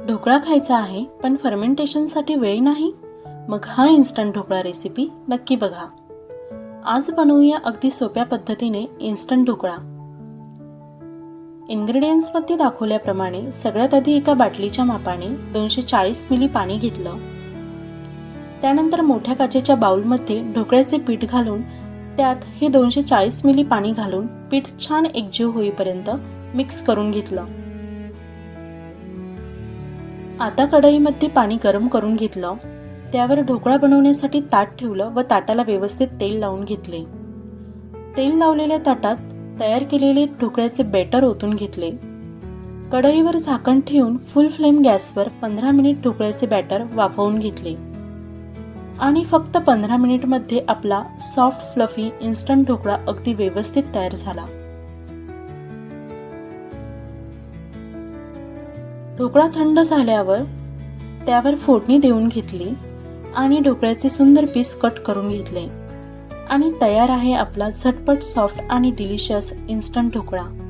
ढोकळा खायचा आहे पण फर्मेंटेशनसाठी वेळ नाही? मग हा इन्स्टंट ढोकळा रेसिपी नक्की बघा. आज बनवूया अगदी सोप्या पद्धतीने इन्स्टंट ढोकळा. इन्ग्रेडियंट्समध्ये दाखवल्याप्रमाणे सगळ्यात आधी एका बाटलीच्या मापाने 240 मिली पाणी घेतलं. त्यानंतर मोठ्या काचेच्या बाउलमध्ये ढोकळ्याचे पीठ घालून त्यात हे 240 मिली पाणी घालून पीठ छान एकजीव होईपर्यंत मिक्स करून घेतलं. आता कढईमध्ये पाणी गरम करून घेतलं. त्यावर ढोकळा बनवण्यासाठी ताट ठेवलं व ताटाला व्यवस्थित तेल लावून घेतले. तेल लावलेल्या ताटात तयार केलेले ढोकळ्याचे बॅटर ओतून घेतले. कढईवर झाकण ठेवून फुल फ्लेम गॅसवर 15 मिनिट ढोकळ्याचे बॅटर वाफवून घेतले आणि फक्त 15 मिनिटमध्ये आपला सॉफ्ट फ्लफी इन्स्टंट ढोकळा अगदी व्यवस्थित तयार झाला. ढोकळा थंड झाल्यावर त्यावर फोडणी देऊन घेतली आणि ढोकळ्याचे सुंदर पीस कट करून घेतले आणि तयार आहे आपला झटपट सॉफ्ट आणि डिलिशियस इन्स्टंट ढोकळा.